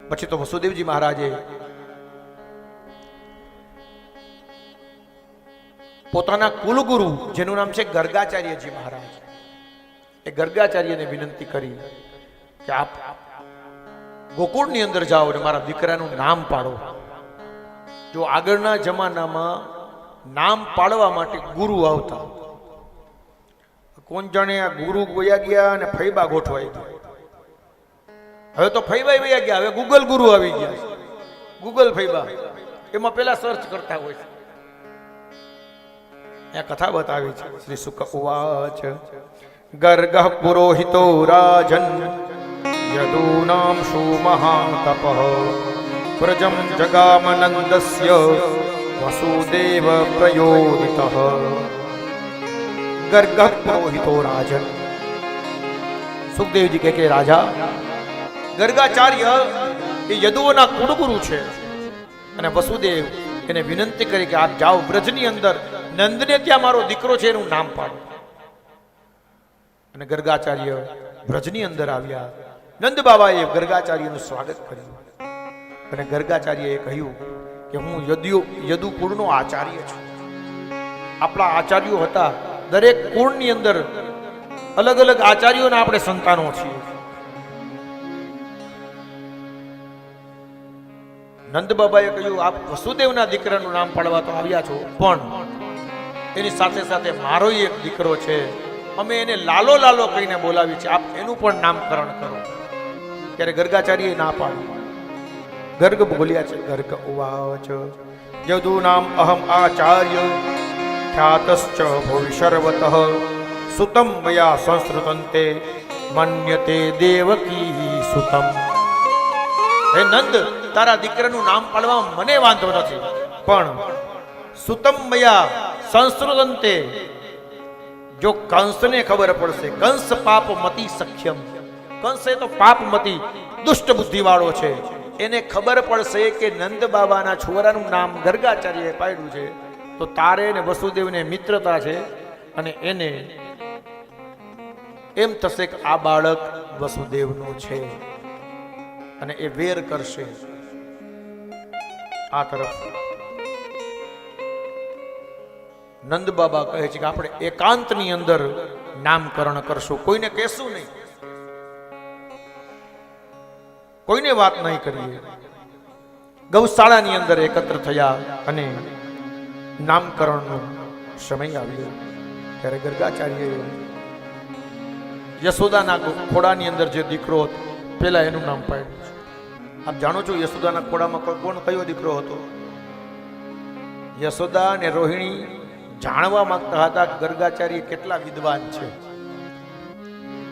પછી તો વસુદેવજી મહારાજે પોતાના કુલગુરુ જેનું નામ છે ગર્ગાચાર્યજી મહારાજ, એ ગર્ગાચાર્યને વિનંતી કરી કે આપ ગોકુળની અંદર જાઓ અને મારા દીકરાનું નામ પાડો. જો આગળના જમાનામાં નામ પાડવા માટે ગુરુ આવતા, કોણ જાણે આ ગુરુ વયા ગયા અને ફૈબા ગોઠવાઈ ગયા. હવે તો ફૈબા વયા ગયા, હવે ગૂગલ ગુરુ આવી ગયા. ગૂગલ ફૈબા એમાં પેલા સર્ચ કરતા હોય છે. આ કથા બતાવી છે. શ્રી શુક ઉવાચ ગર્ગઃ પુરોહિતો રાજન યદૂનામ શુ મહાતપઃ વ્રજમ જગામનંદસ્ય વસુદેવ પ્રયોદિતઃ. ગર્ગઃ પુરોહિતો રાજન. સુખદેવજી કહે કે રાજા, ગર્ગાચાર્ય એ યદુઓના કુળગુરુ છે અને વસુદેવ એને વિનંતી કરી કે આપ જાઓ બ્રજની અંદર, નંદને ત્યાં મારો દીકરો છે એનું નામ પાડો. અને ગર્ગાચાર્ય બ્રજની અંદર આવ્યા. નંદ બાબાએ ગર્ગાચાર્યનું સ્વાગત કર્યું અને ગર્ગાચાર્યએ કહ્યું કે હું યદુ કુળનો આચાર્ય છું. આપણા આચાર્યો હતા, દરેક કુળની અંદર અલગ અલગ આચાર્યોના આપણે સંતાનો છીએ. નંદ બાબાએ કહ્યું આપ વસુદેવના દીકરાનું નામ પાડવા તો આવ્યા છો, પણ એની સાથે સાથે મારો એક દીકરો છે, અમે એને લાલો લાલો કહીને બોલાવી છે, આપ એનું પણ નામકરણ કરો. ત્યારે ગર્ગાચાર્યએ ના પાડી. ગર્ગ બોલ્યા છે. ગર્ગ ઉવાચ યદુ નામ અહમ આચાર્ય ખ્યાતશ્ચ ભુવિ સર્વતઃ સુતમ મયા સંસ્કૃતંતે મન્યતે દેવકી સુતમ. હે નંદ, તારા દીકરાનું નામ પાડવા મને વાંધો નથી, પણ સુતમ મયા સંસ્કૃતંતે, જો કંસને ખબર પડશે, કંસ પાપમતી સખ્યમ, કંસ એ તો પાપમતી દુષ્ટ બુદ્ધિ વાળો છે, એને ખબર પડશે કે નંદ બાબાના છોકરાનું નામ ગર્ગાચાર્યએ પાડ્યું છે, તો તારે ને વસુદેવને મિત્રતા છે અને એને એમ થશે કે આ બાળક વસુદેવનું છે અને એ વેર કરશે. આ તરફ નંદ બાબા કહે છે કે આપણે એકાંતની અંદર નામકરણ કરશું, કોઈને કહેશું નહીં, કોઈને વાત નહીં કરીએ. ગૌશાળાની અંદર એકત્ર થયા અને નામકરણનો સમય આવ્યો. ત્યારે ગર્ગાચાર્યએ યશોદાના ખોડાની અંદર જે દીકરો હતો પેલા એનું નામ પાડ્યું છે. આપ જાણો છો યશોદાના ખોડામાં કોણ કયો દીકરો હતો? યશોદા અને રોહિણી જાણવા માંગતા હતા ગર્ગાચાર્ય કેટલા વિદ્વાન છે.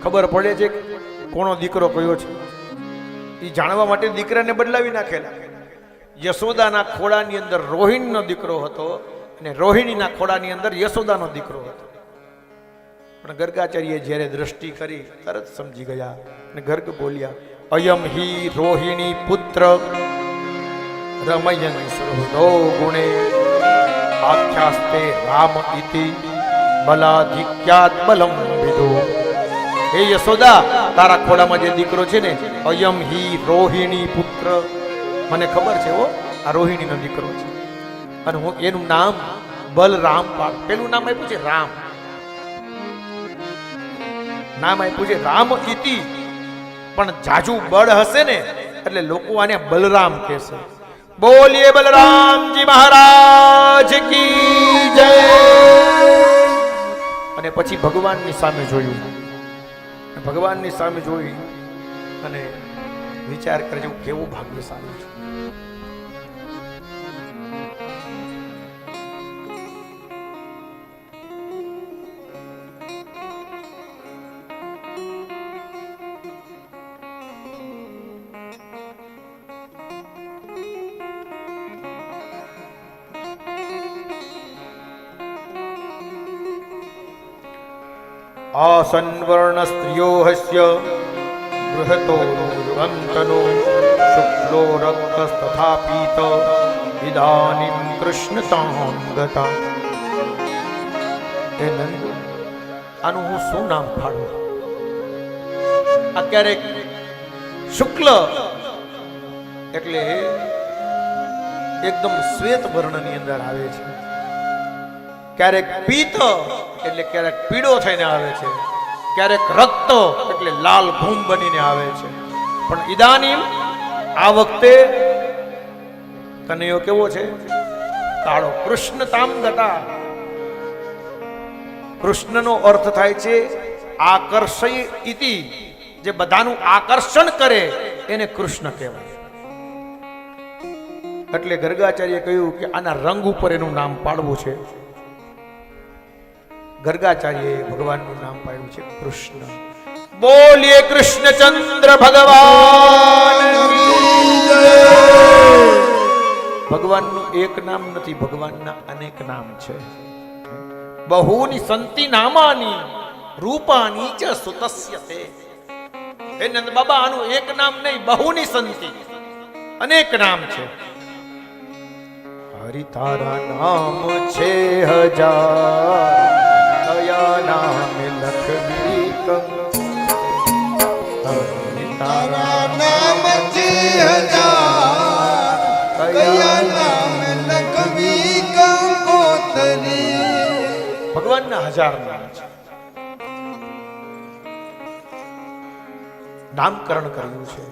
ખબર પડે છે કોનો દીકરો કયો છે, એ જાણવા માટે દીકરાને બદલાવી નાખેલા. યશોદાના ખોડાની અંદર રોહિણીનો દીકરો હતો અને રોહિણીના ખોડાની અંદર યશોદાનો દીકરો હતો. પણ ગર્ગાચાર્યએ જ્યારે દ્રષ્ટિ કરી તરત સમજી ગયા અને ગર્ગ બોલ્યા અયમ હિ રોહિણી પુત્ર રમયન સુહૃદો ગુણે આખ્યાસ્તે રામ ઇતિ બલાધિક્યાત બલમ વિદો. હે યશોદા, તારા ખોડામાં જે દીકરો છે ને, અયમ હિ રોહિણી પુત્ર, મને ખબર છે હો આ રોહિણીનો દીકરો છે અને હું એનું નામ બલરામ પાડ. પેલું નામ આપ્યું છે રામ, નામ આપ્યું છે રામ ઇતિ, પણ જાજુ બળ હશે ને એટલે લોકો આને બલરામ કહેશે. બોલીએ બલરામજી મહારાજ કી જય. અને પછી ભગવાનની સામે જોયું, ભગવાનની સામે જોઈ અને વિચાર કરે છે હું કેવું ભાગ્યશાળી છું. આસન્વર્ણ સ્ત્રીઓ હસ્ય બૃહતો રુગંતનો શુક્લો રક્તસ્તથા પીત ઇદાનીમ કૃષ્ણ સાંગતા. હે નંદ, આનું હું શું નામ પાડું? આ ક્યારેક શુક્લ એટલે એકદમ શ્વેત વર્ણની અંદર આવે છે. ક્યારેક પીત એટલે ક્યારેક પીળો થઈને આવે છે, ક્યારેક રક્ત એટલે લાલ ઘૂમ બનીને આવે છે. પણ ઇદાનીમ આ વખતે કનૈયો કેવો છે? કાળો. કૃષ્ણ તામ ગતા. કૃષ્ણનો અર્થ થાય છે આકર્ષય ઇતિ, જે બધાનું આકર્ષણ કરે એને કૃષ્ણ કહેવાય. એટલે ગર્ગાચાર્ય કહ્યું કે આના રંગ ઉપર એનું નામ પાડવું છે. ગર્ગાચાર્યએ ભગવાનનું નામ પાડ્યું છે કૃષ્ણ. બોલીએ કૃષ્ણચંદ્ર ભગવાન. ભગવાનનું એક નામ નથી, ભગવાનના અનેક નામ છે. બહુની સંતિ નામાની રૂપાની ચ સુતસ્ય તે. હે નંદ બાબા, આનું એક નામ નહીં, બહુની સંતિ, અનેક નામ છે. હરિ તારા નામ છે હજાર, કયા નામ લખવી હરિ તારા નામ છે હજાર, કયા નામ લખવી કંકોતરી. ભગવાનના 1000 નામ છે. નામકરણ કર્યું છે.